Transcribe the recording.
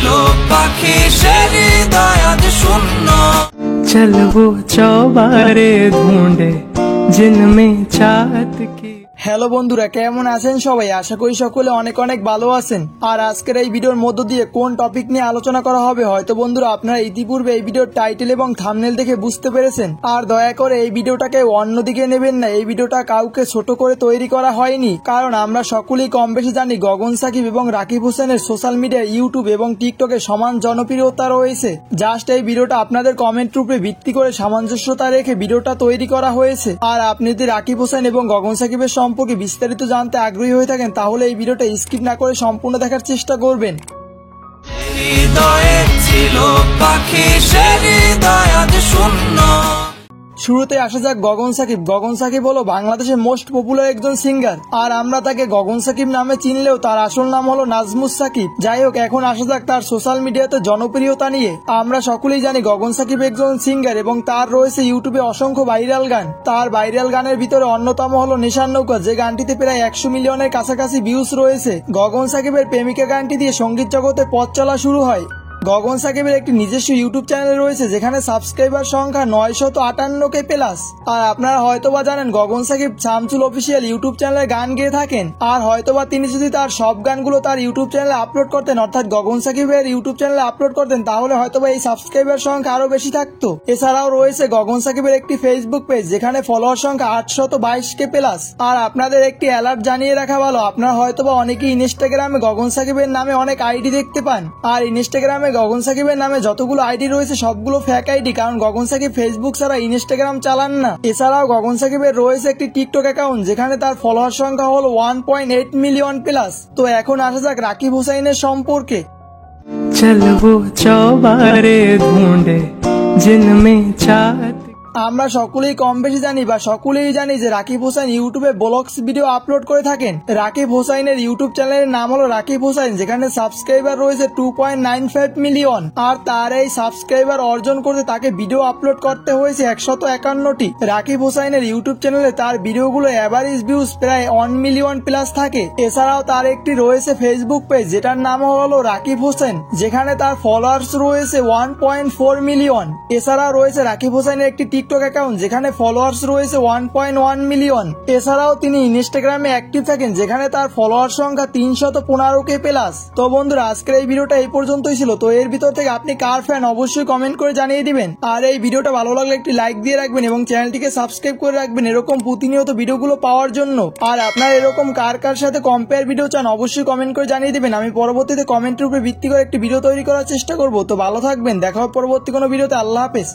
ছিল পাখি সে হৃদয় আজ শূন্য। चल वो चौबारे ढूंढे जिनमें चाहत की। হ্যালো বন্ধুরা, কেমন আছেন সবাই? আশা করি সকলে অনেক অনেক ভালো আছেন। আর আজকের এই ভিডিওর মধ্য দিয়ে কোন টপিক নিয়ে আলোচনা করা হবে হয়তো বন্ধুরা আপনারা ইতিপূর্বে এই ভিডিওর টাইটেল এবং থাম্বনেল দেখে বুঝতে পেরেছেন। আর দয়া করে এই ভিডিওটাকে অন্যদিকে নেবেন না, এই ভিডিওটা কাউকে ছোট করে তৈরি করা হয়নি, কারণ আমরা সকলেই কম বেশি জানি গগন সাকিব এবং রাকিব হোসেনের সোশ্যাল মিডিয়া, ইউটিউব এবং টিকটকে সমান জনপ্রিয়তা রয়েছে। জাস্ট এই ভিডিওটা আপনাদের কমেন্ট রূপে ভিত্তি করে সামঞ্জস্যতা রেখে ভিডিওটা তৈরি করা হয়েছে। আর আপনি যদি রাকিব হোসেন এবং গগন সাকিবের সম্পর্কে বিস্তারিত জানতে আগ্রহী হয়ে থাকেন তাহলে এই ভিডিওটা স্কিপ না করে সম্পূর্ণ দেখার চেষ্টা করবেন। হৃদয়ে ছিল পাখি সে হৃদয় আজ শূন্য। শুরুতে আসা যাক গগন সাকিব। গগন সাকিব হলো বাংলাদেশের মোস্ট পপুলার একজন সিঙ্গার, আর আমরা তাকে গগন সাকিব নামে চিনলেও তার আসল নাম হলো নাজমুস সাকিব। যাই হোক, এখন আসা যাক তার সোশ্যাল মিডিয়াতে জনপ্রিয়তা নিয়ে। আমরা সকলেই জানি গগন সাকিব একজন সিঙ্গার এবং তার রয়েছে ইউটিউবে অসংখ্য ভাইরাল গান। তার ভাইরাল গানের ভিতরে অন্যতম হলো নেশার নৌকা, যে গানটিতে প্রায় 100 মিলিয়নের কাছাকাছি ভিউজ রয়েছে। গগন সাকিবের প্রেমিকা গানটি দিয়ে সঙ্গীত জগতে পথ চলা শুরু হয়। গগন সাকিবের একটি নিজস্ব ইউটিউব চ্যানেল রয়েছে যেখানে সাবস্ক্রাইবার সংখ্যা 958K প্লাস। আর আপনারা হয়তোবা জানেন গগন সাকিব শামসুল অফিসিয়াল ইউটিউব চ্যানেলে গান গেয়ে থাকেন। আর হয়তোবা তিনি যদি তার সব গানগুলো তার ইউটিউব চ্যানেলে আপলোড করতেন, অর্থাৎ গগন সাকিবের ইউটিউব চ্যানেলে আপলোড করতেন, তাহলে হয়তোবা এই সাবস্ক্রাইবার সংখ্যা আরো বেশি থাকতো। এছাড়াও রয়েছে গগন সাকিবের একটি ফেসবুক পেজ যেখানে ফলোয়ার সংখ্যা 822K প্লাস। আর আপনাদের একটি অ্যালার্ট জানিয়ে রাখা ভালো, আপনারা হয়তোবা অনেকেই ইনস্টাগ্রামে গগন সাকিবের নামে অনেক আইডি দেখতে পান। আর ইনস্টাগ্রামে গগন সাকিবের নামে যতগুলো আইডি রয়েছে সবগুলো ফেক আইডি, কারণ গগন সাকিব ফেসবুক ছাড়া ইনস্টাগ্রাম চালান না। এছাড়াও গগন সাকিবের রয়েছে একটি টিকটক অ্যাকাউন্ট যেখানে তার ফলোয়ার সংখ্যা হলো 1.8 মিলিয়ন প্লাস। তো এখন আসা যাক রাকিব হোসেনের সম্পর্কে। चल वो चौबारे ढूंढे जिनमें चाहत। আমরা সকলেই কম বেশি জানি বা সকলেই জানি যে রাকিব হোসেন ইউটিউবে ব্লগস ভিডিও আপলোড করে থাকেন। রাকিব হোসেনের ইউটিউব চ্যানেলের নাম হলো রাকিব হোসেন, যেখানে সাবস্ক্রাইবার রয়েছে 2.95 মিলিয়ন। আর তার এই সাবস্ক্রাইবার অর্জন করতে তাকে ভিডিও আপলোড করতে হয়েছে 151টি। রাকিব হোসেনের ইউটিউব চ্যানেলে তার ভিডিওগুলো এভারেজ ভিউজ প্রায় 1 মিলিয়ন প্লাস থাকে। এছাড়াও তার একটি রয়েছে ফেসবুক পেজ যেটার নাম হলো রাকিব হোসেন, যেখানে তার ফলোয়ার্স রয়েছে 1.4 মিলিয়ন। এছাড়াও রয়েছে রাকিব হোসেনের একটি টিকটক অ্যাকাউন্ট যেখানে ফলোয়ার্স রয়েছে 1.1 মিলিয়ন। এছাড়াও তিনি ইনস্টাগ্রামে অ্যাক্টিভ থাকেন যেখানে তার ফলোয়ার সংখ্যা 315K প্লাস। তো বন্ধুরা, আজকের এই ভিডিওটা এই পর্যন্তই ছিল। তো এর ভিতর থেকে আপনি কার ফ্যান অবশ্যই কমেন্ট করে জানিয়ে দিবেন। আর এই ভিডিওটা ভালো লাগলে একটি লাইক দিয়ে রাখবেন এবং চ্যানেলটিকে সাবস্ক্রাইব করে রাখবেন এরকম প্রতিনিয়ত ভিডিওগুলো পাওয়ার জন্য। আর আপনারা এরকম কার কার সাথে কম্পেয়ার ভিডিও চান অবশ্যই কমেন্ট করে জানিয়ে দিবেন। আমি পরবর্তীতে কমেন্টের উপরে ভিত্তি করে একটি ভিডিও তৈরি করার চেষ্টা করব। তো ভালো থাকবেন, দেখা হবে পরবর্তী কোনো ভিডিওতে। আল্লাহ হাফেজ।